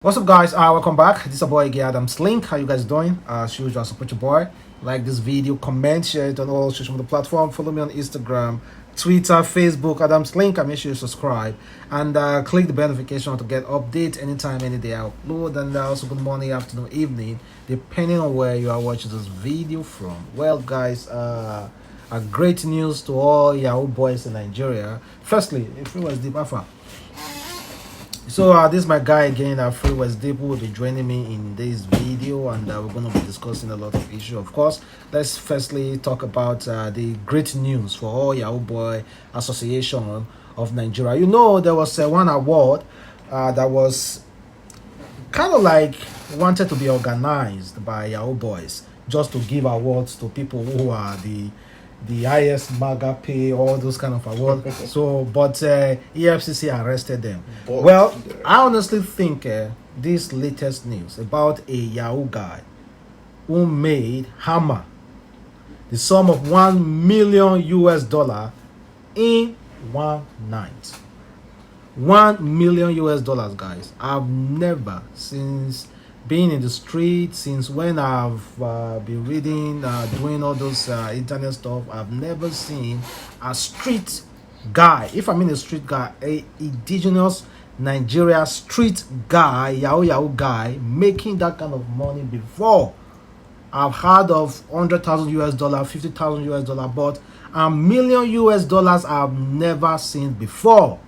What's up, guys? Welcome back. This is a boy again, Adamslink. How you guys doing? As usual, support your boy. Like this video, comment, share it on all social media platforms. Follow me on Instagram, Twitter, Facebook, Adamslink. And make sure you subscribe and click the bell notification to get updates anytime, any day I upload. And also, good morning, afternoon, evening, depending on where you are watching this video from. Well, guys, a great news to all Yahoo boys in Nigeria. Firstly, if it was deep alpha. So this is my guy again, Free West Deep, who will be joining me in this video, and we're going to be discussing a lot of issues. Of course, let's firstly talk about the great news for all Yahoo Boy Association of Nigeria. You know, there was one award that was kind of like wanted to be organized by Yahoo Boys, just to give awards to people who are the highest MAGA pay, all those kind of awards. So, but EFCC arrested them. Well, I honestly think this latest news about a Yahoo guy who made Hammer the sum of $1 million in one night. $1 million, guys. I've never, since being in the street, since when I've been reading, doing all those internet stuff, I've never seen a street guy, if I mean a street guy, a indigenous Nigeria street guy, Yahoo guy, making that kind of money before. I've heard of $100,000, $50,000, but $1 million I've never seen before.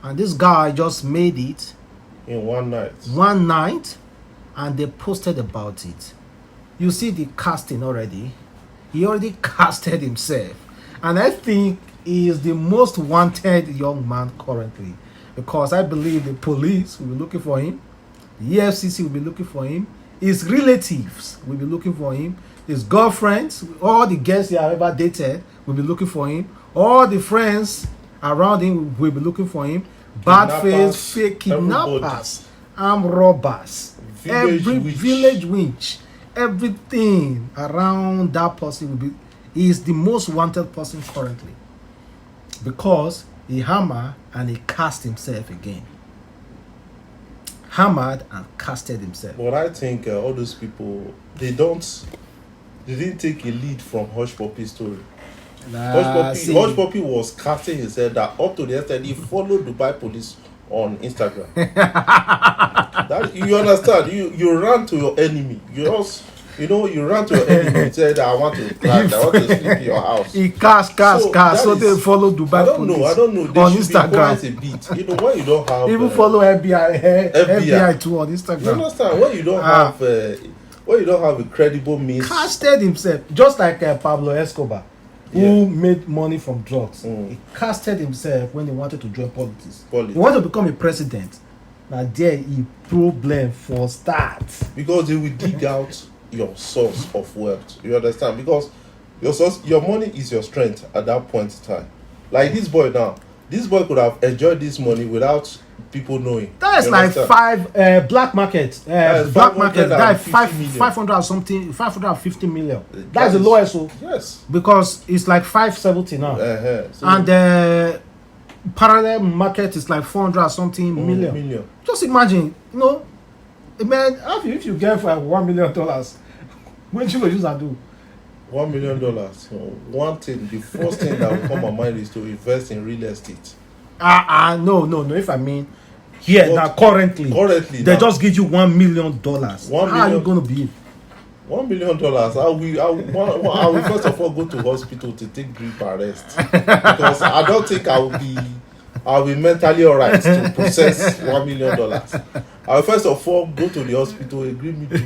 And this guy just made it in one night. One night. And they posted about it. You see the casting already. He already casted himself, and I think he is the most wanted young man currently, because I believe the police will be looking for him, the EFCC will be looking for him, his relatives will be looking for him, his girlfriends, all the girls he have ever dated will be looking for him, all the friends around him will be looking for him, bad face, fake kidnappers, armed robbers, village witch, everything around that person will be. He is the most wanted person currently, because he hammered and he cast himself again. Hammered and casted himself. But I think all those people, they didn't take a lead from Hush Puppy's story. Hush Puppy was casting himself that up to the extent he followed Dubai police on Instagram. That, you understand? You run to your enemy. You run to your enemy and say that I want to crash, I want to sleep in your house. He cast. So they follow Dubai police. I don't know. They on should Instagram. be a bit. When you don't have even follow FBI too on Instagram. You understand? When you don't have a credible means. Casted himself, just like Pablo Escobar, who made money from drugs. He casted himself when he wanted to join politics. He wanted to become a president. Now there he problem for start. Because they will dig out your source of wealth. You understand? Because your money is your strength at that point in time. Like this boy now. This boy could have enjoyed this money without people knowing. That's like five black market. Black market that 500 or something, 550 million. That's the lowest. So yes. Because it's like 570 now. So and parallel market is like 400 or something million. Just imagine, man, if you get for $1 million, what you will use and do? $1 million. One thing, the first thing that will come to mind is to invest in real estate. No. If I mean here now, currently they just give you $1 million. How are you going to be? $1 million. I will first of all go to hospital to take grief arrest, because I don't think I'll be mentally alright to process $1 million. I will first of all go to the hospital, agree me to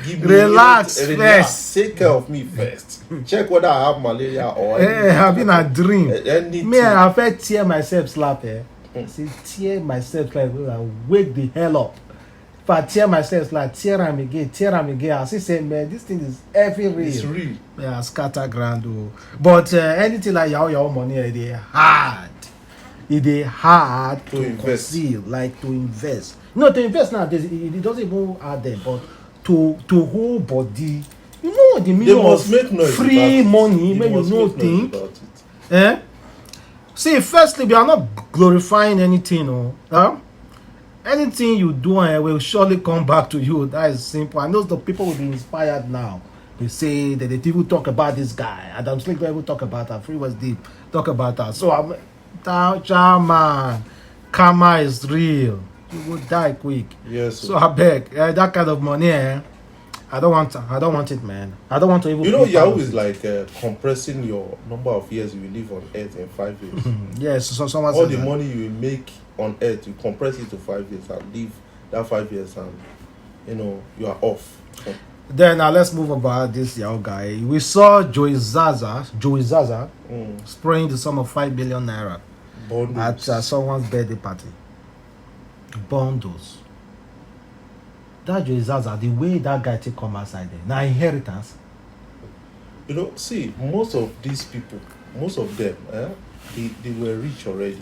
give me relax first, take care of me first, check whether I have malaria or having a dream. Me, I felt tear myself slap see, tear myself like wake the hell up. If I tear myself like tear him again, I say, man, this thing is every real. It's real. Yeah, scatter grand. But anything like your money, it hard to conceal, like to invest. No, to invest now, it doesn't even add them, but to whole body. You know what the meaning of free money, when you know think. See, firstly, we are not glorifying anything, anything you do will surely come back to you. That is simple. I know the people will be inspired now. They say that the people talk about this guy. Adamslink don't even talk about that. Free was deep. Talk about that. So I'm man. Karma is real. You will die quick. Yes. So I beg that kind of money. I don't want it, man. I don't want to even. You know, Yahoo is like compressing your number of years you will live on Earth in 5 years. Yes, so someone all said the that. money you will make on Earth, you compress it to 5 years and live that 5 years, and you are off. Then now let's move about this Yahoo guy. We saw Joey Zaza spraying the sum of 5 billion naira Bundles. at someone's birthday party. Bundles. That Joey Zaza, the way that guy take come outside there, now inheritance. See, most of these people, most of them, they were rich already.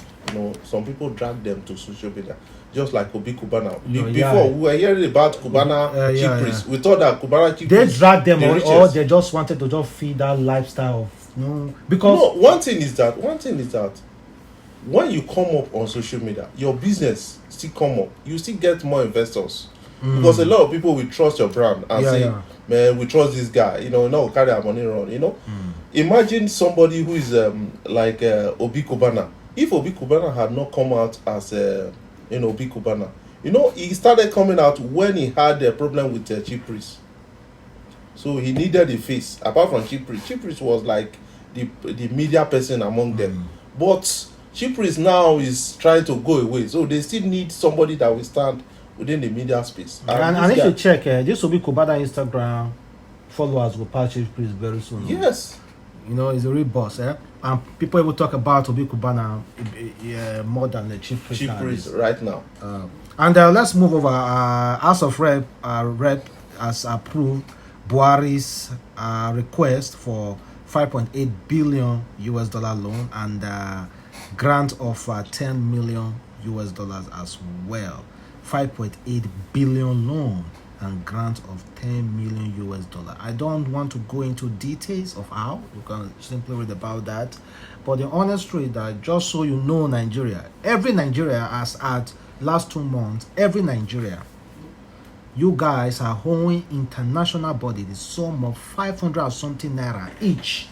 Some people drag them to social media, just like Obi Kubana. Before we were hearing about Kubana chief priest, we thought that Kubana chief they priest, dragged them or they just wanted to just feed that lifestyle of because one thing is that when you come up on social media, your business still come up, you still get more investors. Because a lot of people will trust your brand and say, man, we trust this guy, not carry our money around, Imagine somebody who is like Obi Kubana. If Obi Kubana had not come out as Obi Kubana, he started coming out when he had a problem with the chief priest. So he needed a face, apart from chief priest. Chief priest was like the media person among them. But chief priest now is trying to go away. So they still need somebody that will stand within the media space. And if you check, this will be Kubana Instagram followers will pass Chief Priest very soon. Yes. He's a real boss, and people will talk about Obi Kubana more than the Chief Priest. Chief Priest right now. And let's move over. House of Rep has approved Buhari's request for $5.8 billion loan and grant of 10 million as well. 5.8 billion loan and grant of 10 million I don't want to go into details of how. You can simply read about that. But the honest truth that just so you know, Nigeria, every Nigeria has had last 2 months, every Nigeria, you guys are owing international body the sum of 500 or something naira each.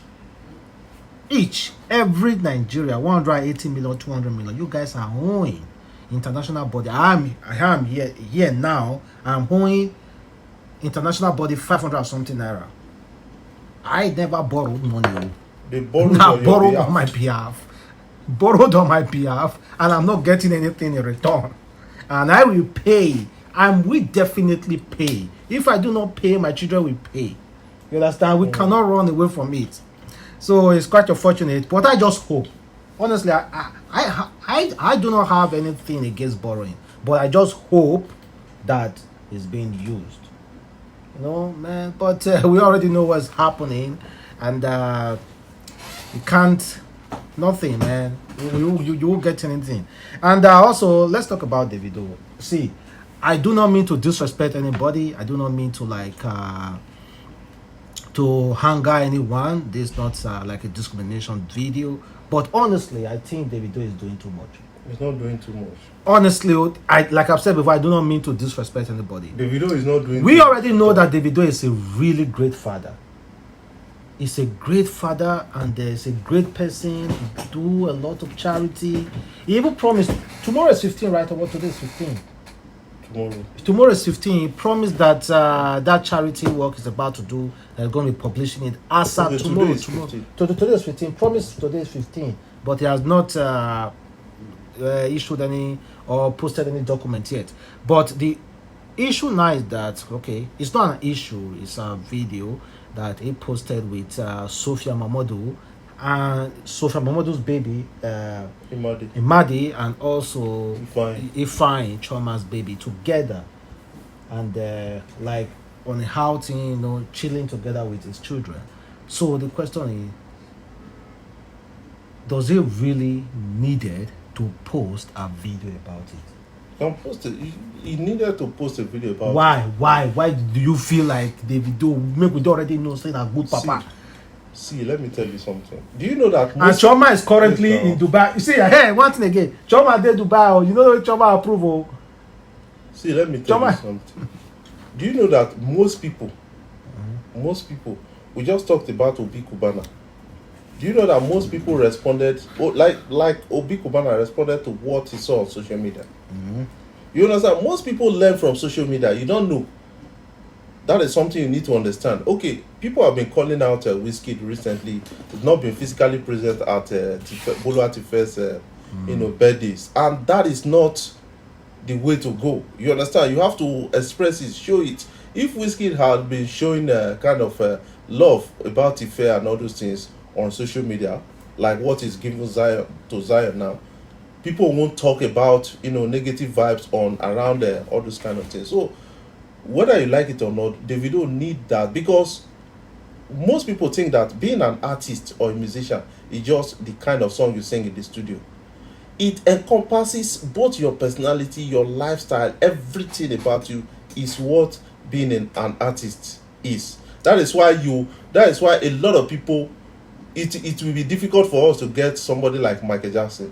Every Nigeria, 180 million, 200 million, you guys are owing international body. I am here now. I'm owing international body 500 or something naira. I never borrowed money. They borrowed on my behalf. Borrowed on my behalf, and I'm not getting anything in return. And I will pay. And we definitely pay. If I do not pay, my children will pay. You understand? We cannot run away from it. So it's quite unfortunate. But I just hope. Honestly, I do not have anything against borrowing, but I just hope that it's being used. Man. But we already know what's happening, and you can't. Nothing, man. You won't get anything. And also, let's talk about Davido. See, I do not mean to disrespect anybody. I do not mean to to anger anyone. This is not like a discrimination video. But honestly, I think Davido is doing too much. He's not doing too much. Honestly, like I've said before, I do not mean to disrespect anybody. Davido is not doing. We already know that Davido is a really great father. He's a great father and he's a great person. He do a lot of charity. He even promised tomorrow is 15, right? Or what today is 15? Tomorrow is 15. He promised that that charity work is about to do. They're going to be publishing it as of tomorrow. Today is 15. Promised today is 15, but he has not issued any or posted any document yet. But the issue now is that it's not an issue. It's a video that he posted with Sophia Mamadou and Sophia Mamadu's baby Imadi and also Ifeanyi Choma's baby together, and like on a outing, chilling together with his children. So the question is, does he really needed to post a video about it? He needed to post a video about Why do you feel like Davido make we already know saying a good papa? See, let me tell you something. Do you know that and Choma is currently in Dubai? You see, hey, one thing again, Choma did Dubai, you know Choma approval. See, let me tell you something. Do you know that most people, we just talked about Obi Kubana. Do you know that most people responded, like Obi Kubana responded to what he saw on social media? You understand? Most people learn from social media. You don't know. That is something you need to understand. Okay, people have been calling out Wizkid recently. He's not been physically present at Bolu Atife's birthdays, and that is not the way to go. You understand? You have to express it, show it. If Wizkid had been showing kind of love about Ife and all those things on social media, like what is giving Zion now, people won't talk about negative vibes on around all those kind of things. So whether you like it or not, Davido need that, because most people think that being an artist or a musician is just the kind of song you sing in the studio. It encompasses both your personality, your lifestyle, everything about you is what being an artist is. That is why a lot of people, it will be difficult for us to get somebody like Michael Jackson.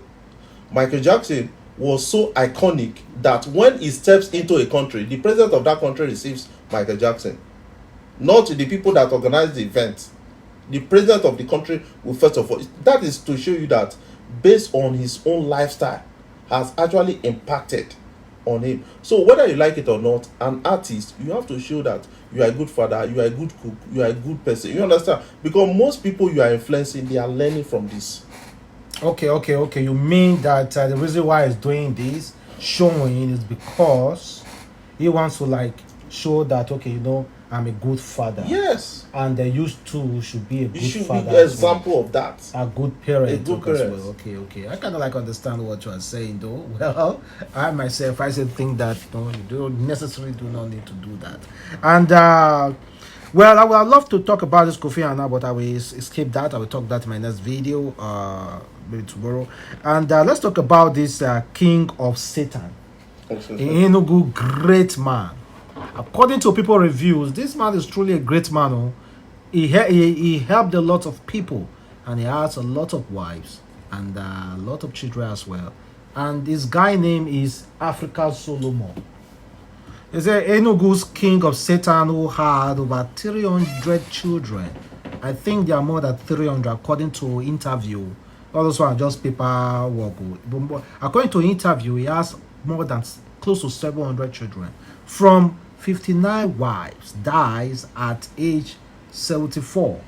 Michael Jackson was so iconic that when he steps into a country, the president of that country receives Michael Jackson, not the people that organize the event. The president of the country will first of all. That is to show you that based on his own lifestyle has actually impacted on him. So whether you like it or not, an artist, you have to show that you are a good father, you are a good cook, you are a good person. You understand? Because most people you are influencing, they are learning from this. Okay. You mean that the reason why he's doing this, showing, is because he wants to show that, I'm a good father. Yes. And you too should be a good father. You should be an example of that. A good parent. A good parent. Well. Okay. I kind of understand what you are saying, though. Well, I myself, I think that you do not need to do that. And well, I would love to talk about this Kofi Annan, but I will skip that. I will talk that in my next video, maybe tomorrow. And let's talk about this King of Satan. Enugu, great man. According to people reviews, this man is truly a great man. Oh. He helped a lot of people, and he has a lot of wives and a lot of children as well. And this guy name is Africa Solomon. He's Enugu's King of Satan, who had over 300 children. I think there are more than 300 according to interview. All those are just paperwork. According to interview, he has more than close to 700 children. From 59 wives, dies at age 74.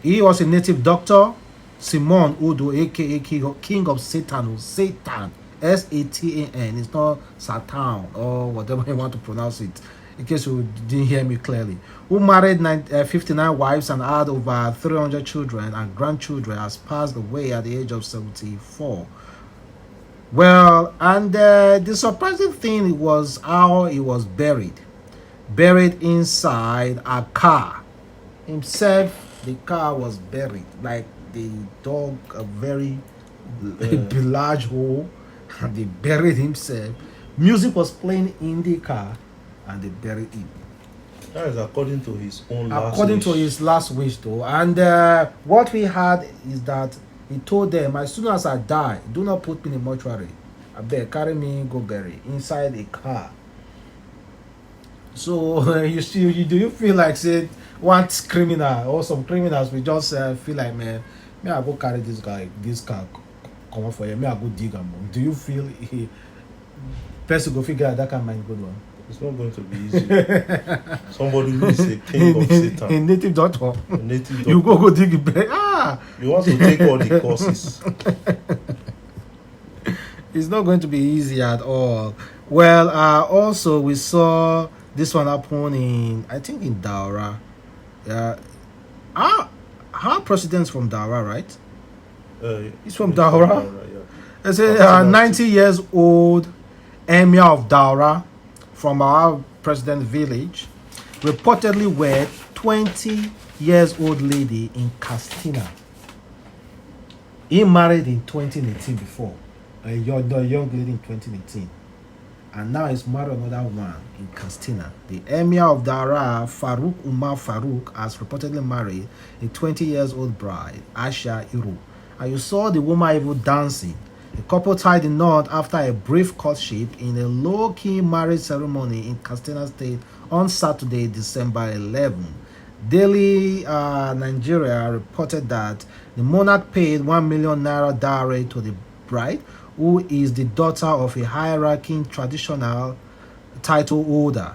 He was a native doctor, Simon Udo, aka King of Satan, Satan, S-A-T-A-N. It's not Satan or whatever you want to pronounce it, in case you didn't hear me clearly. Who married 59 wives and had over 300 children and grandchildren, has passed away at the age of 74. Well, and the surprising thing was how he was buried inside a car. Himself, the car was buried, like they dug a very large hole, and they buried himself. Music was playing in the car, and they buried him. That is according to his own last wish. According to his last wish, though. And what we had is that he told them, as soon as I die, do not put me in the mortuary. I beg, carry me, go bury inside a car. So do you feel like say one criminal or some criminals will just feel like, man, may I go carry this car, come on for you, may I go dig him? Do you feel person go figure out that kind of mind good one? It's not going to be easy. Somebody who is a king of Satan. A native doctor. A native doctor. You go dig it. You want to take all the courses. It's not going to be easy at all. Well, also we saw this one happen in, I think, in Daura. Our president's from Daura, right? He's from Daura. Yeah. It's a 90 years old emir of Daura from our president village reportedly wed 20 years old lady in Castina. He married in 2018 before, a young lady in 2018, and now he's married another one in Castina. The emir of Daura, Farouk Umar Farouk, has reportedly married a 20 years old bride, Asha Iru. And you saw the woman even dancing. The couple tied the knot after a brief courtship in a low-key marriage ceremony in Katsina State on Saturday, December 11. Daily Nigeria reported that the monarch paid 1 million naira dowry to the bride, who is the daughter of a high-ranking traditional title holder.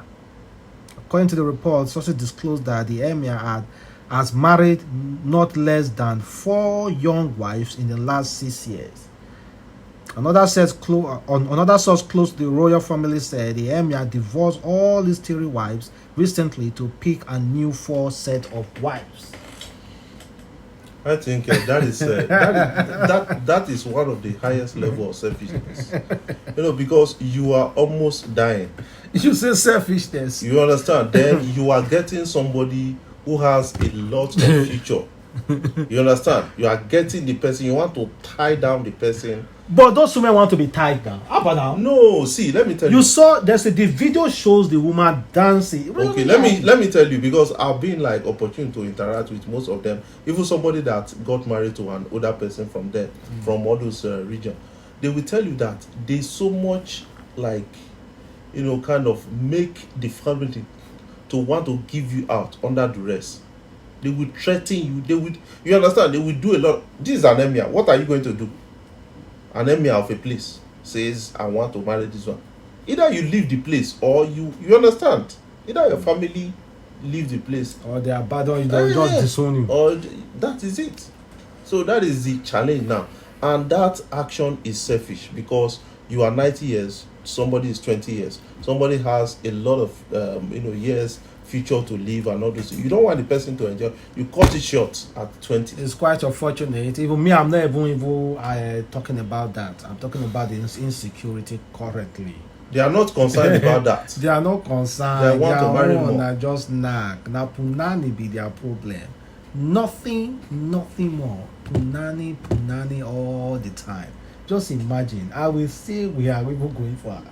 According to the report, sources disclosed that the emir has married not less than 4 young wives in the last 6 years. Another source close to the royal family said the emir divorced all his 3 wives recently to pick a new 4 set of wives. I think that is one of the highest level of selfishness. Because you are almost dying. You say selfishness. You understand? Then you are getting somebody who has a lot of future. You understand? You are getting the person, you want to tie down the person. But those women want to be tied down. How about now? No, see, let me tell you. You saw the video shows the woman dancing. Okay, let me tell you, because I've been like opportune to interact with most of them. Even somebody that got married to an older person from there, from all those regions, they will tell you that they so much like, kind of make the family to want to give you out under duress. They will threaten you. You understand? They will do a lot. This is an emir. What are you going to do? An emir of a place says, I want to marry this one. Either you leave the place or you understand. Either your family leave the place, or they abandon you, they will just disown you. Or that is it. So that is the challenge now. And that action is selfish, because you are 90 years, somebody is 20 years. Somebody has a lot of years future to live and all this. You don't want the person to enjoy. You cut it short at 20. It's quite unfortunate. Even me, I'm not even talking about that. I'm talking about the insecurity currently. They are not concerned about that. They are not concerned. They want to marry more. Are just knack. Now punani be their problem. Nothing more. Punani all the time. Just imagine. I will say we are even going for her.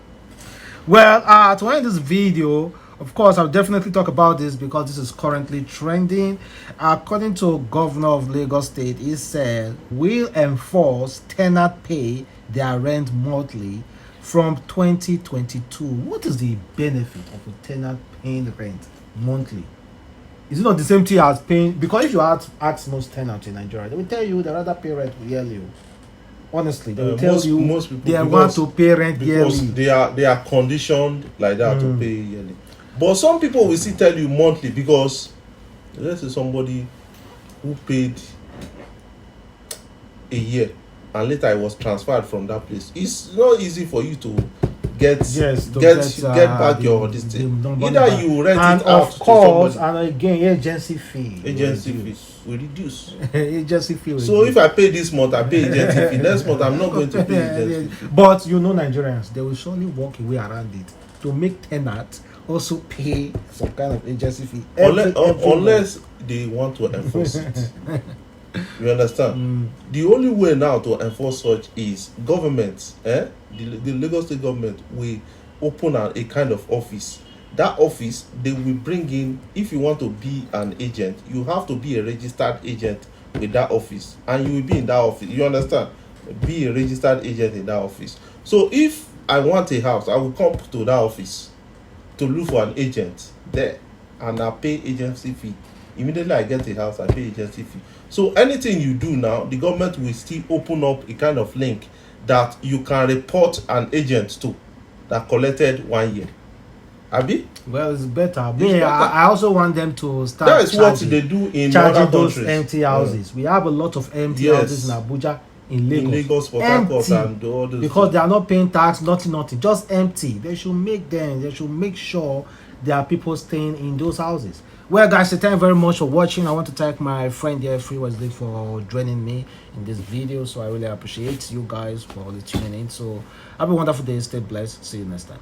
Well, to end this video, of course, I'll definitely talk about this because this is currently trending. According to Governor of Lagos State, he said, will enforce tenant pay their rent monthly from 2022. What is the benefit of a tenant paying rent monthly? Is it not the same thing as paying? Because if you ask most tenants in Nigeria, they will tell you they rather pay rent yearly. Honestly, they will tell you most people, they want to pay rent yearly. They are conditioned like that to pay yearly. But some people will still tell you monthly, because let's say somebody who paid a year and later I was transferred from that place. It's not easy for you to get back your this thing. Either you rent it out to somebody, and again agency fee will reduce. Agency fee. So if I pay this month, I pay agency fee. Next month, I'm not going to pay agency fee. But Nigerians, they will surely walk away around it to make tenants also pay some kind of agency fee unless they want to enforce it. You understand? The only way now to enforce such is government, the Lagos State government will open a kind of office. That office, they will bring in, if you want to be an agent, you have to be a registered agent with that office, and you will be in that office. You understand? Be a registered agent in that office. So if I want a house, I will come to that office to look for an agent there, and I pay agency fee. Immediately I get a house, I pay agency fee. So anything you do now, the government will still open up a kind of link that you can report an agent to that collected 1 year. Abi? Well, it's better. I also want them to start. That is what they do in other those countries. Empty houses. We have a lot of empty houses in Abuja, in Lagos, Port Harcourt, and all those because things. They are not paying tax, nothing, just empty. They should make sure there are people staying in those houses. Well, guys, thank you very much for watching. I want to thank my friend here, Free Wednesday, for joining me in this video. So I really appreciate you guys for tuning in. So have a wonderful day. Stay blessed. See you next time.